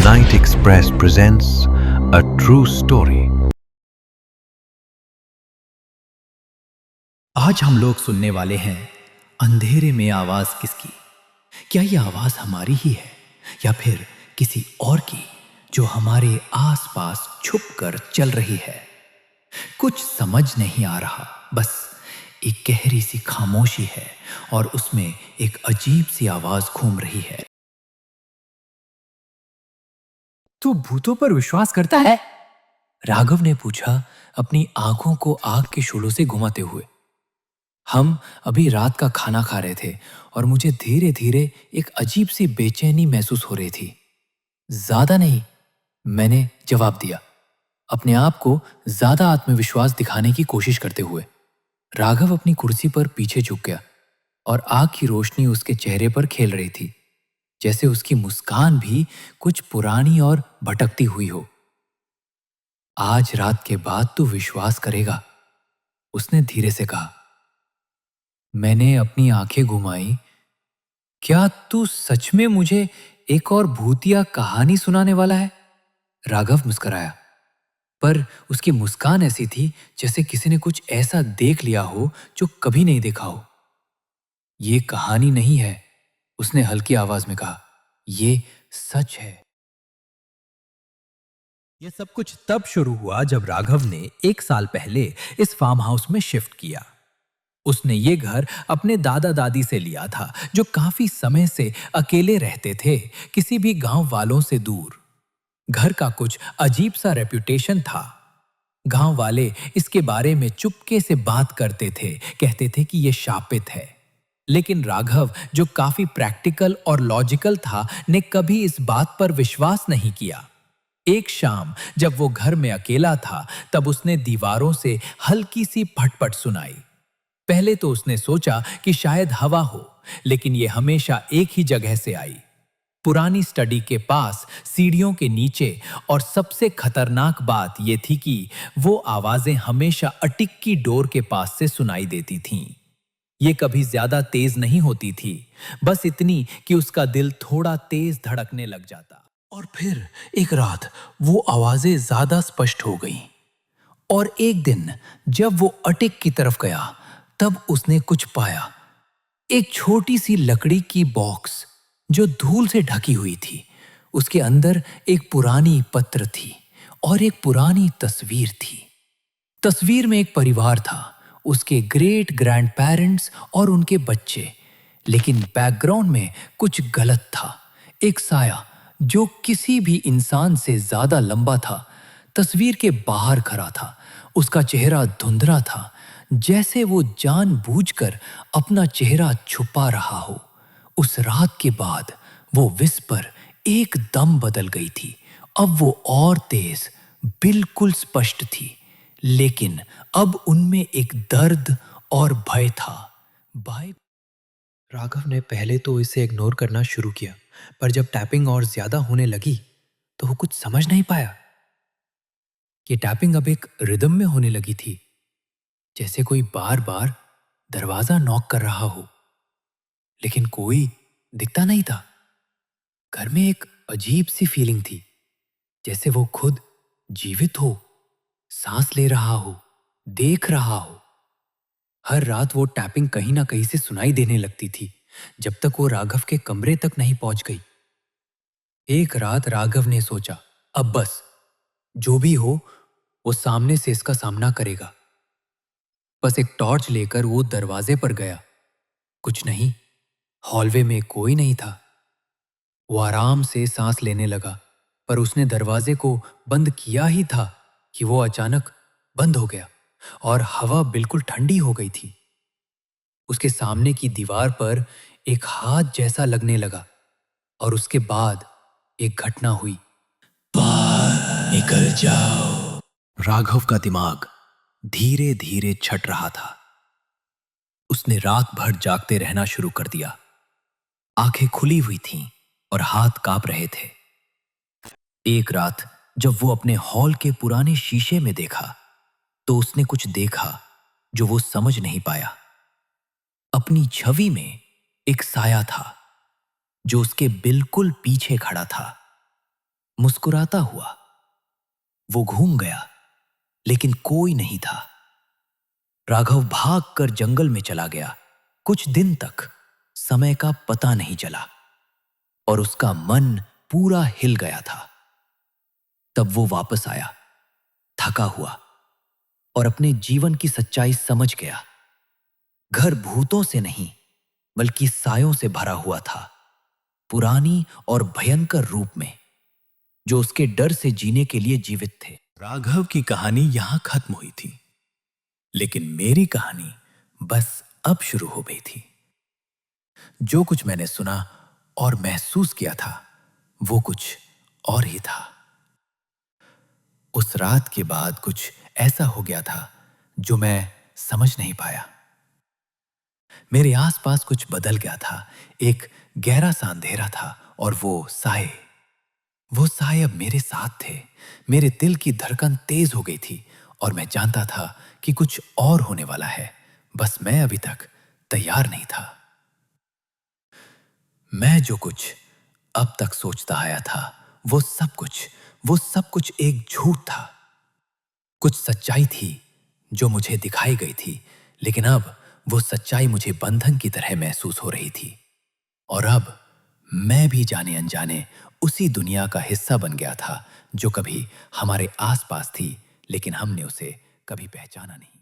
Night Express presents a true story. आज हम लोग सुनने वाले हैं अंधेरे में आवाज किसकी। क्या ये आवाज हमारी ही है या फिर किसी और की जो हमारे आसपास छुप कर चल रही है। कुछ समझ नहीं आ रहा, बस एक गहरी सी खामोशी है और उसमें एक अजीब सी आवाज घूम रही है। तू भूतों पर विश्वास करता है? राघव ने पूछा, अपनी आंखों को आग के शोलों से घुमाते हुए। हम अभी रात का खाना खा रहे थे और मुझे धीरे धीरे एक अजीब सी बेचैनी महसूस हो रही थी। ज्यादा नहीं, मैंने जवाब दिया, अपने आप को ज्यादा आत्मविश्वास दिखाने की कोशिश करते हुए। राघव अपनी कुर्सी पर पीछे झुक गया और आग की रोशनी उसके चेहरे पर खेल रही थी, जैसे उसकी मुस्कान भी कुछ पुरानी और भटकती हुई हो। आज रात के बाद तू विश्वास करेगा, उसने धीरे से कहा। मैंने अपनी आंखें घुमाई। क्या तू सच में मुझे एक और भूतिया कहानी सुनाने वाला है? राघव मुस्कुराया, पर उसकी मुस्कान ऐसी थी जैसे किसी ने कुछ ऐसा देख लिया हो जो कभी नहीं देखा हो। ये कहानी नहीं है, उसने हल्की आवाज में कहा, ये सच है। यह सब कुछ तब शुरू हुआ जब राघव ने 1 साल पहले इस फार्म हाउस में शिफ्ट किया। उसने ये घर अपने दादा दादी से लिया था, जो काफी समय से अकेले रहते थे, किसी भी गांव वालों से दूर। घर का कुछ अजीब सा रेप्यूटेशन था। गांव वाले इसके बारे में चुपके से बात करते थे, कहते थे कि यह शापित है। लेकिन राघव, जो काफी प्रैक्टिकल और लॉजिकल था, ने कभी इस बात पर विश्वास नहीं किया। एक शाम जब वो घर में अकेला था, तब उसने दीवारों से हल्की सी फटफट सुनाई। पहले तो उसने सोचा कि शायद हवा हो, लेकिन यह हमेशा एक ही जगह से आई, पुरानी स्टडी के पास, सीढ़ियों के नीचे। और सबसे खतरनाक बात यह थी कि वो आवाजें हमेशा अटिक की डोर के पास से सुनाई देती थीं। ये कभी ज्यादा तेज नहीं होती थी, बस इतनी कि उसका दिल थोड़ा तेज धड़कने लग जाता। और फिर एक रात वो आवाजें ज्यादा स्पष्ट हो गईं। और एक दिन जब वो अटिक की तरफ गया, तब उसने कुछ पाया। एक छोटी सी लकड़ी की बॉक्स जो धूल से ढकी हुई थी। उसके अंदर एक पुरानी पत्र थी और एक पुरानी तस्वीर थी। तस्वीर में एक परिवार था, उसके ग्रेट ग्रैंड पेरेंट्स और उनके बच्चे। लेकिन बैकग्राउंड में कुछ गलत था। एक साया जो किसी भी इंसान से ज्यादा लंबा था, तस्वीर के बाहर खड़ा था। उसका चेहरा धुंधला था, जैसे वो जानबूझकर अपना चेहरा छुपा रहा हो। उस रात के बाद वो विस्पर एकदम बदल गई थी। अब वो और तेज, बिल्कुल स्पष्ट थी, लेकिन अब उनमें एक दर्द और भय था। भय। राघव ने पहले तो इसे इग्नोर करना शुरू किया, पर जब टैपिंग और ज्यादा होने लगी तो वो कुछ समझ नहीं पाया। कि टैपिंग अब एक रिदम में होने लगी थी, जैसे कोई बार बार दरवाजा नॉक कर रहा हो, लेकिन कोई दिखता नहीं था। घर में एक अजीब सी फीलिंग थी, जैसे वो खुद जीवित हो, सांस ले रहा हो, देख रहा हो। हर रात वो टैपिंग कहीं ना कहीं से सुनाई देने लगती थी, जब तक वो राघव के कमरे तक नहीं पहुंच गई। एक रात राघव ने सोचा, अब बस, जो भी हो वो सामने से इसका सामना करेगा। बस एक टॉर्च लेकर वो दरवाजे पर गया। कुछ नहीं, हॉलवे में कोई नहीं था। वो आराम से सांस लेने लगा, पर उसने दरवाजे को बंद किया ही था कि वो अचानक बंद हो गया और हवा बिल्कुल ठंडी हो गई थी। उसके सामने की दीवार पर एक हाथ जैसा लगने लगा और उसके बाद एक घटना हुई। बाहर निकल जाओ। राघव का दिमाग धीरे धीरे छट रहा था। उसने रात भर जागते रहना शुरू कर दिया। आंखें खुली हुई थीं और हाथ कांप रहे थे। एक रात जब वो अपने हॉल के पुराने शीशे में देखा, तो उसने कुछ देखा जो वो समझ नहीं पाया। अपनी छवि में एक साया था जो उसके बिल्कुल पीछे खड़ा था। मुस्कुराता हुआ। वो घूम गया, लेकिन कोई नहीं था। राघव भागकर जंगल में चला गया। कुछ दिन तक समय का पता नहीं चला और उसका मन पूरा हिल गया था। तब वो वापस आया, थका हुआ, और अपने जीवन की सच्चाई समझ गया। घर भूतों से नहीं, बल्कि सायों से भरा हुआ था, पुरानी और भयंकर रूप में, जो उसके डर से जीने के लिए जीवित थे। राघव की कहानी यहां खत्म हुई थी, लेकिन मेरी कहानी बस अब शुरू हो गई थी। जो कुछ मैंने सुना और महसूस किया था, वो कुछ और ही था। उस रात के बाद कुछ ऐसा हो गया था जो मैं समझ नहीं पाया। मेरे आसपास कुछ बदल गया था। एक गहरा सा अंधेरा था और वो साए अब मेरे साथ थे। मेरे दिल की धड़कन तेज हो गई थी और मैं जानता था कि कुछ और होने वाला है, बस मैं अभी तक तैयार नहीं था। मैं जो कुछ अब तक सोचता आया था, वो सब कुछ एक झूठ था। कुछ सच्चाई थी जो मुझे दिखाई गई थी, लेकिन अब वो सच्चाई मुझे बंधन की तरह महसूस हो रही थी। और अब मैं भी जाने अनजाने उसी दुनिया का हिस्सा बन गया था, जो कभी हमारे आसपास थी, लेकिन हमने उसे कभी पहचाना नहीं।